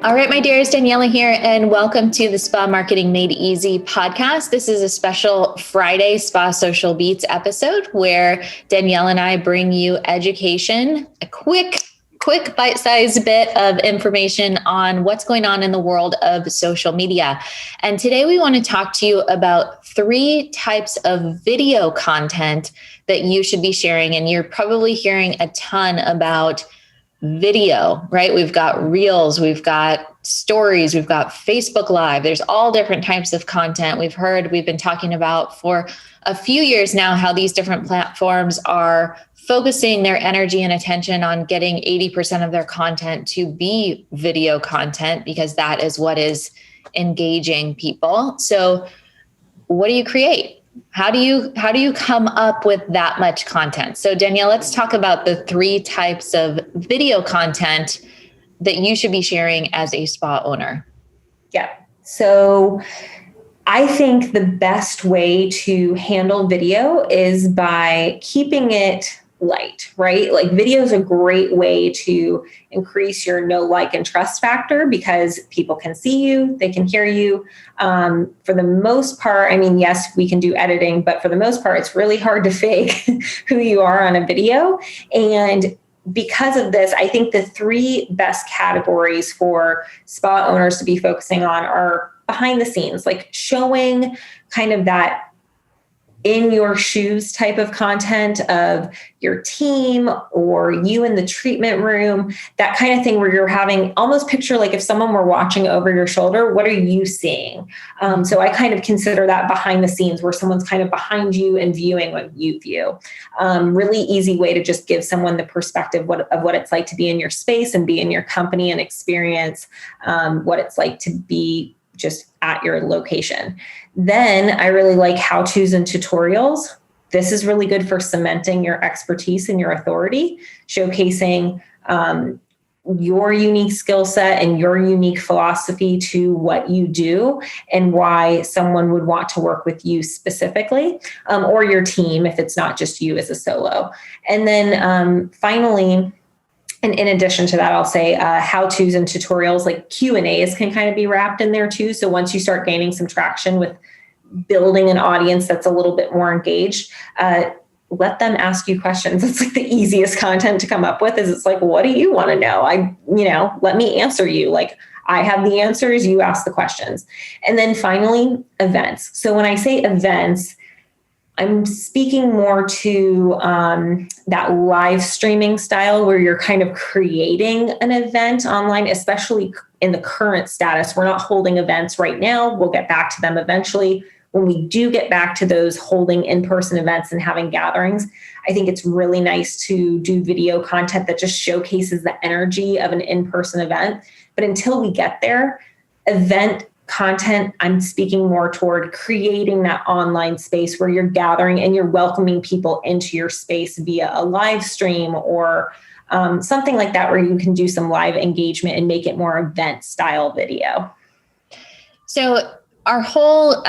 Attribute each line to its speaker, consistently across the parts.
Speaker 1: All right, my dears, Daniela here, and welcome to the Spa Marketing Made Easy podcast. This is a special Friday Spa Social Beats episode where Danielle and I bring you education, a quick bite-sized bit of information on what's going on in the world of social media. And today we want to talk to you about 3 types of video content that you should be sharing. And you're probably hearing a ton about video, right? We've got reels, we've got stories, we've got Facebook Live. There's all different types of content. We've been talking about for a few years now how these different platforms are focusing their energy and attention on getting 80% of their content to be video content because that is what is engaging people. So what do you create? How do you come up with that much content? So Danielle, let's talk about the 3 types of video content that you should be sharing as a spa owner.
Speaker 2: Yeah. So I think the best way to handle video is by keeping it light, right? Like video is a great way to increase your know, like, and trust factor because people can see you, they can hear you. For the most part, I mean, yes, we can do editing, but for the most part, it's really hard to fake who you are on a video. And because of this, I think the 3 best categories for spa owners to be focusing on are behind the scenes, like showing kind of that in your shoes type of content of your team or you in the treatment room, that kind of thing where you're having almost picture like if someone were watching over your shoulder, what are you seeing? So I kind of consider that behind the scenes where someone's kind of behind you and viewing what you view. Really easy way to just give someone the perspective of what it's like to be in your space and be in your company and experience what it's like to be just at your location. Then I really like how-tos and tutorials. This is really good for cementing your expertise and your authority, showcasing your unique skill set and your unique philosophy to what you do and why someone would want to work with you specifically, or your team if it's not just you as a solo. And then finally, and in addition to that, I'll say how-tos and tutorials like Q&As can kind of be wrapped in there too. So once you start gaining some traction with building an audience that's a little bit more engaged, let them ask you questions. It's like the easiest content to come up with is it's like, what do you want to know? Let me answer you. Like I have the answers, you ask the questions. And then finally, events. So when I say events, I'm speaking more to that live streaming style where you're kind of creating an event online, especially in the current status. We're not holding events right now. We'll get back to them eventually. When we do get back to those holding in-person events and having gatherings, I think it's really nice to do video content that just showcases the energy of an in-person event. But until we get there, event content, I'm speaking more toward creating that online space where you're gathering and you're welcoming people into your space via a live stream or something like that, where you can do some live engagement and make it more event style video.
Speaker 1: So our whole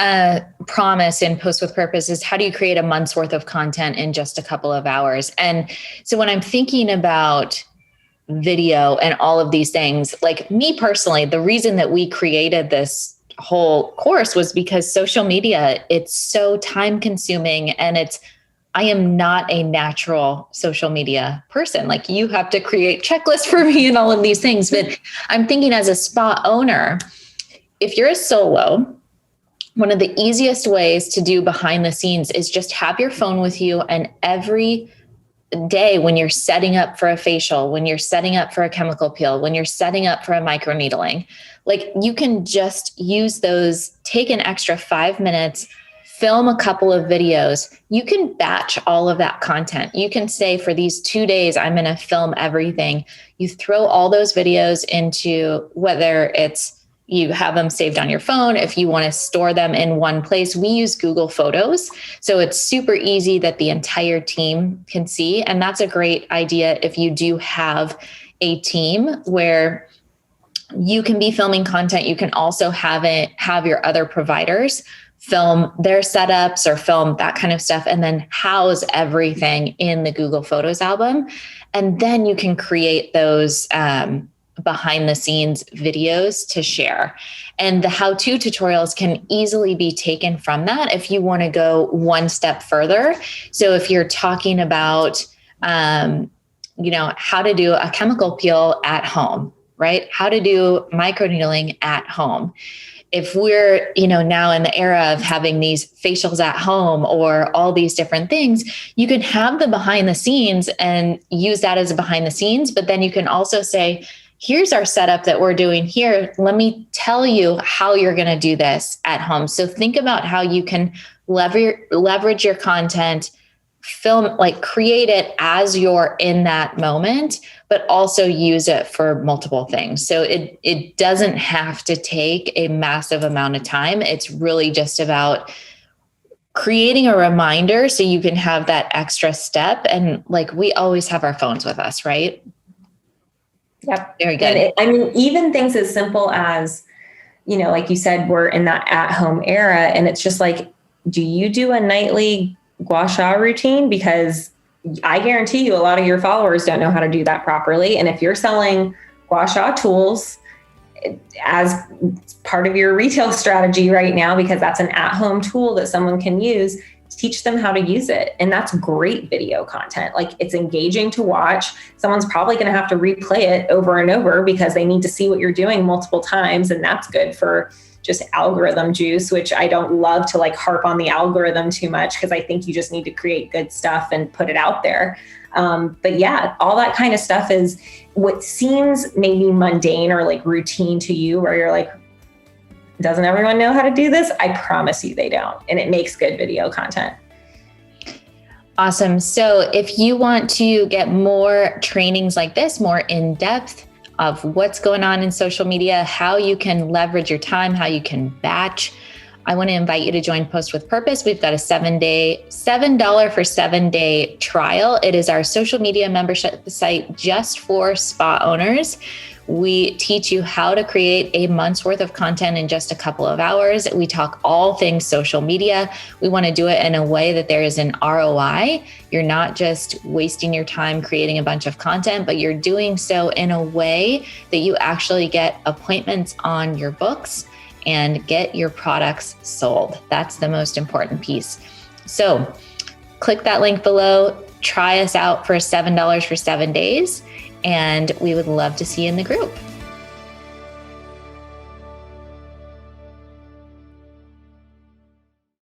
Speaker 1: promise in Post with Purpose is how do you create a month's worth of content in just a couple of hours? And so when I'm thinking about video and all of these things, like me personally, the reason that we created this whole course was because social media, it's so time consuming and I am not a natural social media person. Like you have to create checklists for me and all of these things. But I'm thinking as a spa owner, if you're a solo, one of the easiest ways to do behind the scenes is just have your phone with you, and every day when you're setting up for a facial, when you're setting up for a chemical peel, when you're setting up for a microneedling, like you can just use those, take an extra 5 minutes, film a couple of videos. You can batch all of that content. You can say for these 2 days, I'm going to film everything. You throw all those videos into, whether it's you have them saved on your phone. If you want to store them in one place, we use Google Photos. So it's super easy that the entire team can see. And that's a great idea if you do have a team where you can be filming content. You can also have your other providers film their setups or film that kind of stuff, and then house everything in the Google Photos album. And then you can create those behind the scenes videos to share. And the how-to tutorials can easily be taken from that if you want to go one step further. So if you're talking about, how to do a chemical peel at home, right? How to do microneedling at home. If we're, now in the era of having these facials at home or all these different things, you can have the behind the scenes and use that as a behind the scenes. But then you can also say, here's our setup that we're doing here. Let me tell you how you're going to do this at home. So think about how you can leverage your content, film, like create it as you're in that moment, but also use it for multiple things. So it doesn't have to take a massive amount of time. It's really just about creating a reminder so you can have that extra step. And like, we always have our phones with us, right?
Speaker 2: Yep.
Speaker 1: Very good.
Speaker 2: And even things as simple as, like you said, we're in that at-home era, and it's just like, do you do a nightly gua sha routine? Because I guarantee you a lot of your followers don't know how to do that properly. And if you're selling gua sha tools as part of your retail strategy right now, because that's an at-home tool that someone can use, teach them how to use it. And that's great video content. Like, it's engaging to watch. Someone's probably going to have to replay it over and over because they need to see what you're doing multiple times. And that's good for just algorithm juice, which I don't love to like harp on the algorithm too much, because I think you just need to create good stuff and put it out there. But yeah, all that kind of stuff is what seems maybe mundane or like routine to you, where you're like, doesn't everyone know how to do this? I promise you they don't. And it makes good video content.
Speaker 1: Awesome. So if you want to get more trainings like this, more in depth of what's going on in social media, how you can leverage your time, how you can batch, I want to invite you to join Post with Purpose. We've got a $7 for 7-day trial. It is our social media membership site just for spa owners. We teach you how to create a month's worth of content in just a couple of hours. We talk all things social media. We want to do it in a way that there is an ROI. You're not just wasting your time creating a bunch of content, but you're doing so in a way that you actually get appointments on your books and get your products sold. That's the most important piece. So click that link below, try us out for $7 for 7 days. And we would love to see you in the group.